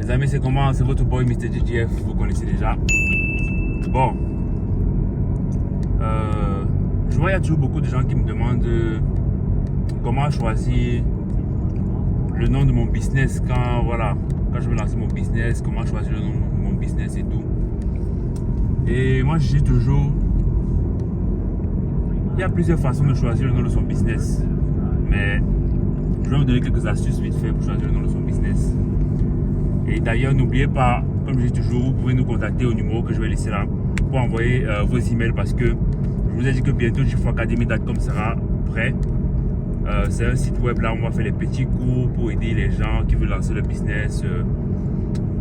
Les amis, c'est comment? C'est votre boy Mr. JGF, vous connaissez déjà. Bon, je vois il y a toujours beaucoup de gens qui me demandent comment choisir le nom de mon business quand je veux lancer mon business, comment choisir le nom de mon business et tout. Et moi je dis toujours, il y a plusieurs façons de choisir le nom de son business, mais je vais vous donner quelques astuces vite fait pour choisir le nom de son business. Et d'ailleurs, n'oubliez pas, comme je dis toujours, vous pouvez nous contacter au numéro que je vais laisser là pour envoyer vos emails parce que je vous ai dit que bientôt gfoacademy.com sera prêt. C'est un site web là où on va faire les petits cours pour aider les gens qui veulent lancer le business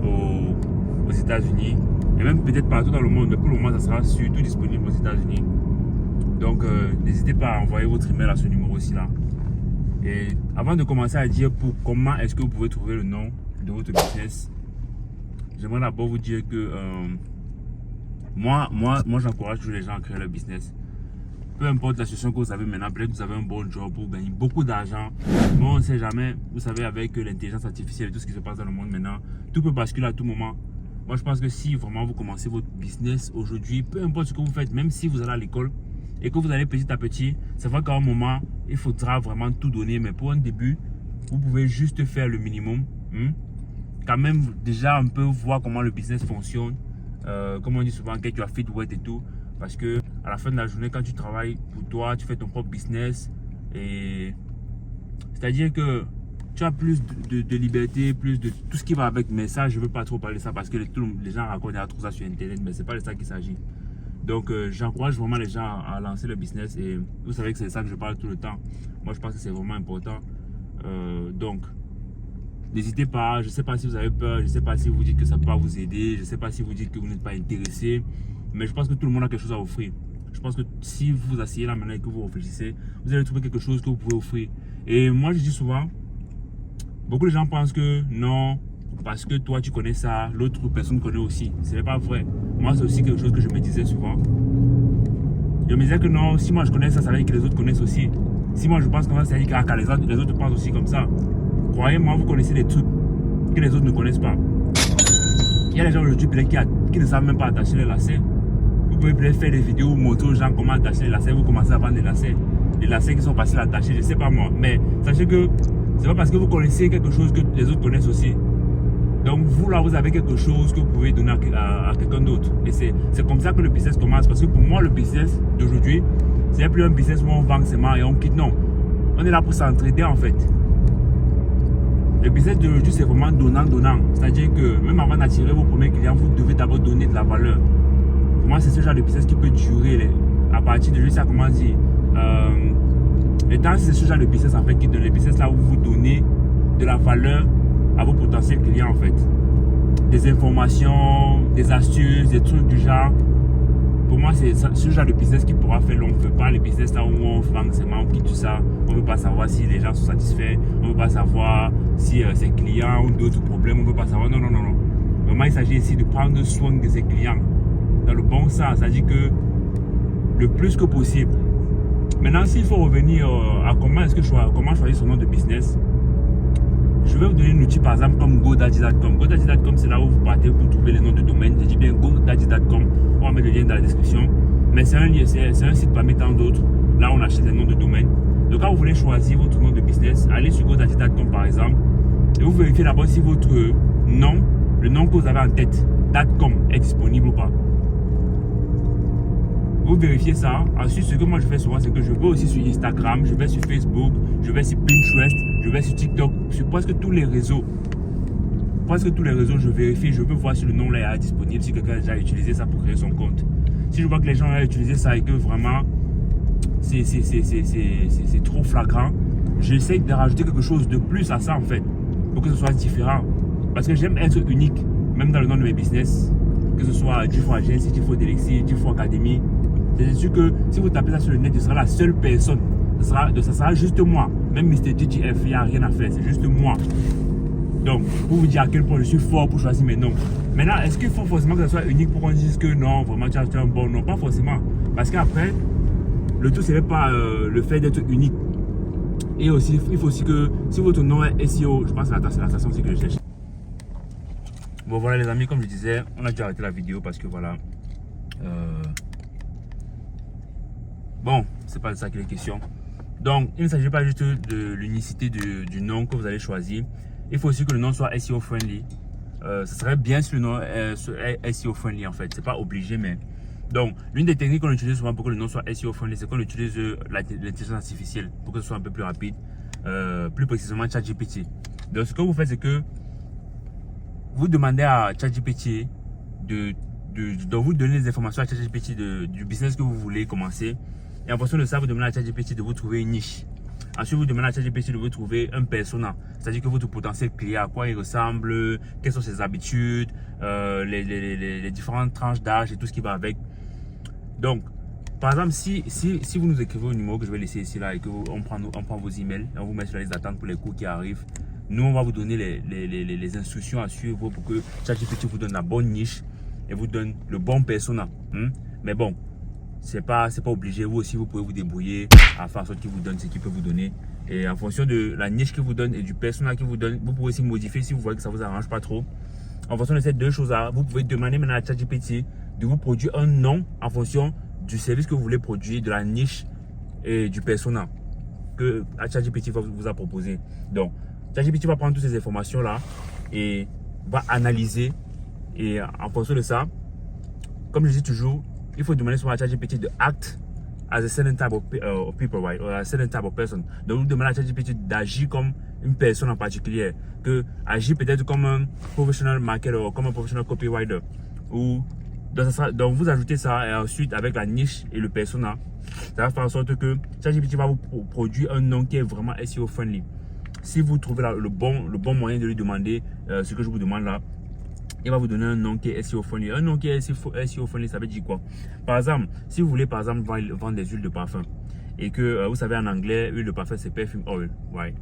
aux États-Unis et même peut-être partout dans le monde, mais pour le moment ça sera surtout disponible aux États-Unis. Donc n'hésitez pas à envoyer votre email à ce numéro-ci là. Et avant de commencer à dire comment est-ce que vous pouvez trouver le nom de votre business, j'aimerais d'abord vous dire que moi j'encourage tous les gens à créer leur business. Peu importe la situation que vous avez maintenant, peut-être que vous avez un bon job pour gagner beaucoup d'argent. Mais on ne sait jamais, vous savez, avec l'intelligence artificielle et tout ce qui se passe dans le monde maintenant, tout peut basculer à tout moment. Moi, je pense que si vraiment vous commencez votre business aujourd'hui, peu importe ce que vous faites, même si vous allez à l'école et que vous allez petit à petit, c'est vrai qu'à un moment, il faudra vraiment tout donner. Mais pour un début, vous pouvez juste faire le minimum. Quand même, déjà un peu voir comment le business fonctionne. Comme on dit souvent, get your feet wet et tout. Parce que à la fin de la journée, quand tu travailles pour toi, tu fais ton propre business. Et c'est-à-dire que tu as plus de liberté, plus de tout ce qui va avec. Mais ça, je ne veux pas trop parler de ça parce que les gens racontent trop ça sur Internet. Mais ce n'est pas de ça qu'il s'agit. Donc, j'encourage vraiment les gens à lancer le business. Et vous savez que c'est ça que je parle tout le temps. Moi, je pense que c'est vraiment important. Donc, n'hésitez pas. Je ne sais pas si vous avez peur. Je ne sais pas si vous dites que ça peut pas vous aider. Je ne sais pas si vous dites que vous n'êtes pas intéressé. Mais je pense que tout le monde a quelque chose à offrir. Je pense que si vous vous asseyez là maintenant et que vous réfléchissez, vous allez trouver quelque chose que vous pouvez offrir. Et moi, je dis souvent, beaucoup de gens pensent que non, parce que toi, tu connais ça, l'autre personne connaît aussi. Ce n'est pas vrai. Moi, c'est aussi quelque chose que je me disais souvent. Je me disais que non, si moi je connais ça, ça veut dire que les autres connaissent aussi. Si moi je pense comme ça, ça veut dire que les autres pensent aussi comme ça. Croyez-moi, vous connaissez des trucs que les autres ne connaissent pas. Il y a des gens aujourd'hui qui ne savent même pas attacher les lacets. Vous pouvez peut-être faire des vidéos, montrer aux gens comment attacher les lacets. Vous commencez à vendre des lacets qui sont faciles à attacher, je ne sais pas moi. Mais sachez que c'est pas parce que vous connaissez quelque chose que les autres connaissent aussi. Donc vous là, vous avez quelque chose que vous pouvez donner à quelqu'un d'autre. Et c'est comme ça que le business commence. Parce que pour moi, le business d'aujourd'hui, c'est plus un business où on vend seulement et on quitte. Non, on est là pour s'entraider en fait. Le business d'aujourd'hui, c'est vraiment donnant-donnant. C'est-à-dire que même avant d'attirer vos premiers clients, vous devez d'abord donner de la valeur. Pour moi, c'est ce genre de business qui peut durer. À partir de ça, comment dire. Et tant c'est ce genre de business en fait qui donne le business là où vous donnez de la valeur à vos potentiels clients en fait. Des informations, des astuces, des trucs du genre. Pour moi, c'est ce genre de business qui pourra faire long feu. Pas les business là où on vend seulement, on quitte tout ça. On ne veut pas savoir si les gens sont satisfaits. On ne veut pas savoir si ses clients ont d'autres problèmes. On ne veut pas savoir. Non. Vraiment, il s'agit ici de prendre soin de ses clients. Dans le bon sens, c'est-à-dire que le plus que possible. Maintenant, s'il faut revenir à comment choisir son nom de business, je vais vous donner un outil par exemple comme GoDaddy.com. GoDaddy.com, c'est là où vous partez pour trouver les noms de domaine. Je dis bien GoDaddy.com. On va mettre le lien dans la description. Mais c'est un site parmi tant d'autres. Là, on achète les noms de domaine. Donc, quand vous voulez choisir votre nom de business, allez sur GoDaddy.com par exemple. Et vous vérifiez d'abord si votre nom, le nom que vous avez en tête, .com, est disponible ou pas. Vous vérifiez ça. Ensuite, ce que moi je fais souvent, c'est que je vais aussi sur Instagram, je vais sur Facebook, je vais sur Pinterest, je vais sur TikTok, sur presque tous les réseaux. Je vérifie, je veux voir si le nom là est disponible, si quelqu'un a déjà utilisé ça pour créer son compte. Si je vois que les gens ont utilisé ça et que vraiment c'est trop flagrant, j'essaie de rajouter quelque chose de plus à ça en fait, pour que ce soit différent. Parce que j'aime être unique, même dans le nom de mes business, que ce soit gfoagence, gfodelexy, gfoacademy. C'est sûr que si vous tapez ça sur le net, ce sera la seule personne. Ça sera juste moi. Même Mr. JGF, il n'y a rien à faire. C'est juste moi. Donc, pour vous dire à quel point je suis fort pour choisir mes noms. Maintenant, est-ce qu'il faut forcément que ça soit unique pour qu'on dise que non, vraiment tu as un bon nom? Pas forcément. Parce qu'après, le tout, ce n'est pas le fait d'être unique. Et aussi, il faut aussi que si votre nom est SEO, je pense que c'est la station aussi que je cherche. Bon voilà les amis, comme je disais, on a dû arrêter la vidéo parce que voilà. Bon, c'est pas de ça qu'il est question. Donc, il ne s'agit pas juste de l'unicité du nom que vous allez choisir. Il faut aussi que le nom soit SEO friendly. Ce serait bien si le nom est SEO friendly en fait. C'est pas obligé, mais. Donc, l'une des techniques qu'on utilise souvent pour que le nom soit SEO friendly, c'est qu'on utilise l'intelligence artificielle pour que ce soit un peu plus rapide. Plus précisément, ChatGPT. Donc, ce que vous faites, c'est que vous demandez à ChatGPT donc vous donnez les informations à ChatGPT du business que vous voulez commencer. Et en fonction de ça, vous demandez à ChatGPT de vous trouver une niche. Ensuite, vous demandez à ChatGPT de vous trouver un persona. C'est-à-dire que votre potentiel client, à quoi il ressemble, quelles sont ses habitudes, les différentes tranches d'âge et tout ce qui va avec. Donc, par exemple, si vous nous écrivez au numéro que je vais laisser ici là et qu'on prend vos emails, on vous met sur la liste d'attente pour les cours qui arrivent, nous, on va vous donner les instructions à suivre pour que ChatGPT vous donne la bonne niche et vous donne le bon persona. Mais bon, c'est pas obligé. Vous aussi, vous pouvez vous débrouiller à faire en sorte qu'il vous donne ce qu'il peut vous donner. Et en fonction de la niche qu'il vous donne et du persona qu'il vous donne, vous pouvez aussi modifier si vous voyez que ça vous arrange pas trop. En fonction de ces deux choses-là, vous pouvez demander maintenant à ChatGPT de vous produire un nom en fonction du service que vous voulez produire, de la niche et du persona que ChatGPT vous a proposé. Donc, ChatGPT va prendre toutes ces informations-là et va analyser. Et en fonction de ça, comme je dis toujours, il faut demander souvent à ChatGPT de act as a certain type of people, right? Or a certain type of person. Donc, vous demandez à ChatGPT d'agir comme une personne en particulier, que agir peut-être comme un professional marketer ou comme un professional copywriter. Ou donc vous ajoutez ça et ensuite avec la niche et le persona, ça va faire en sorte que ChatGPT va vous produire un nom qui est vraiment SEO friendly. Si vous trouvez le bon moyen de lui demander ce que je vous demande là, il va vous donner un nom qui est SEO friendly. Un nom qui est SEO friendly, ça veut dire quoi? Par exemple, si vous voulez par exemple vendre des huiles de parfum et que vous savez en anglais, huile de parfum c'est perfume oil, right?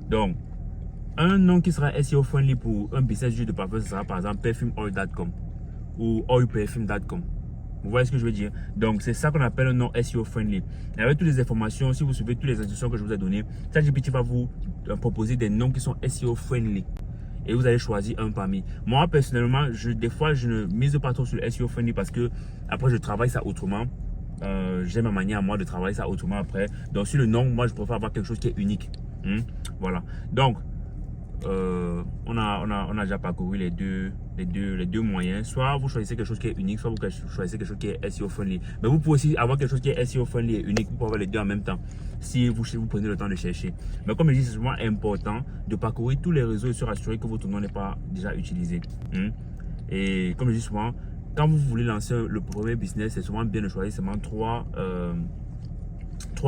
Donc, un nom qui sera SEO friendly pour un business d'huile de parfum, ce sera par exemple perfumeoil.com ou oilperfume.com. Vous voyez ce que je veux dire? Donc, c'est ça qu'on appelle un nom SEO friendly. Et avec toutes les informations, si vous suivez toutes les instructions que je vous ai données, ChatGPT va vous proposer des noms qui sont SEO friendly. Et vous allez choisir un parmi. Moi, personnellement, des fois, je ne mise pas trop sur le SEO friendly parce que après, je travaille ça autrement. J'ai ma manière à moi de travailler ça autrement après. Donc, sur le nom, moi, je préfère avoir quelque chose qui est unique. Voilà. Donc, on a déjà parcouru les deux moyens. Soit vous choisissez quelque chose qui est unique, soit vous choisissez quelque chose qui est SEO friendly. Mais vous pouvez aussi avoir quelque chose qui est SEO friendly et unique. Vous pouvez avoir les deux en même temps si vous prenez le temps de chercher. Mais comme je dis, c'est souvent important de parcourir tous les réseaux et se rassurer que votre nom n'est pas déjà utilisé. Et comme je dis souvent, quand vous voulez lancer le premier business, c'est souvent bien de choisir seulement trois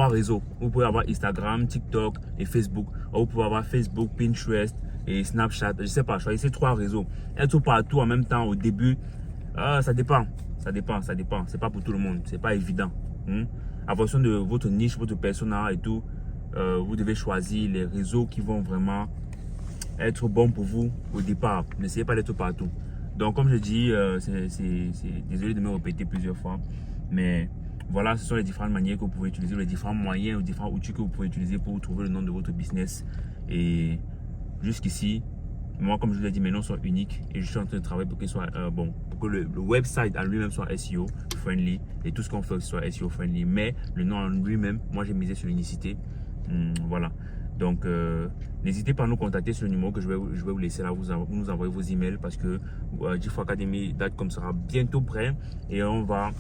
réseaux. Vous pouvez avoir Instagram, TikTok et Facebook. Ou vous pouvez avoir Facebook, Pinterest et Snapchat. Je sais pas, choisissez trois réseaux. Être partout en même temps au début, ça dépend. C'est pas pour tout le monde. C'est pas évident. En fonction de votre niche, votre persona et tout, vous devez choisir les réseaux qui vont vraiment être bons pour vous au départ. N'essayez pas d'être partout. Donc, comme je dis, désolé de me répéter plusieurs fois, mais voilà, ce sont les différentes manières que vous pouvez utiliser, les différents moyens ou différents outils que vous pouvez utiliser pour trouver le nom de votre business. Et jusqu'ici, moi, comme je vous l'ai dit, mes noms sont uniques et je suis en train de travailler pour qu'il soit pour que le website en lui-même soit SEO friendly et tout ce qu'on fait soit SEO friendly. Mais le nom en lui-même, moi, j'ai misé sur l'unicité. Voilà. Donc, n'hésitez pas à nous contacter sur le numéro que je vais vous laisser là. Vous nous envoyez vos emails parce que GFOAcademy.com sera bientôt prêt et on va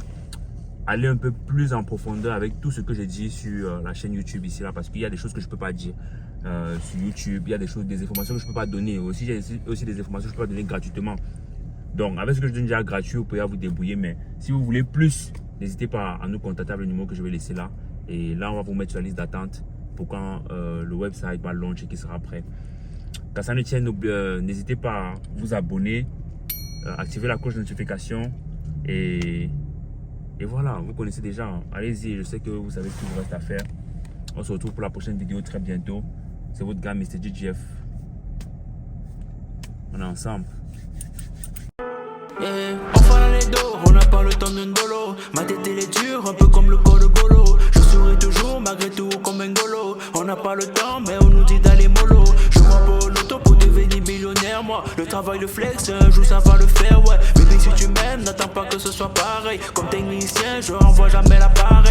aller un peu plus en profondeur avec tout ce que j'ai dit sur la chaîne YouTube ici là, parce qu'il y a des choses que je peux pas dire sur YouTube, il y a des informations que je peux pas donner aussi, j'ai aussi des informations que je peux pas donner gratuitement. Donc avec ce que je donne déjà gratuit, vous pouvez vous débrouiller, mais si vous voulez plus, n'hésitez pas à nous contacter avec le numéro que je vais laisser là, et là on va vous mettre sur la liste d'attente pour quand le website va launcher qui sera prêt. Quand ça ne tient, n'hésitez pas à vous abonner, activer la cloche de notification et voilà, vous connaissez déjà. Allez-y, je sais que vous savez ce qu'il vous reste à faire. On se retrouve pour la prochaine vidéo très bientôt. C'est votre gars, Mr. GGF. On est ensemble. Enfin l'année d'eau, on n'a pas le temps d'une bolo. Ma tête elle est dure, un peu comme le corps de Golo. Je souris toujours, malgré tout, comme un golo. On n'a pas le temps, mais on nous dit d'aller mollo. Je m'en pour l'auto pour devenir millionnaire, moi. Le travail travaille le flex, un jour ça va le faire, ouais. Bébé, si tu m'aimes, n'attends pas que ce soit pareil. Comme technicien, je renvoie jamais l'appareil.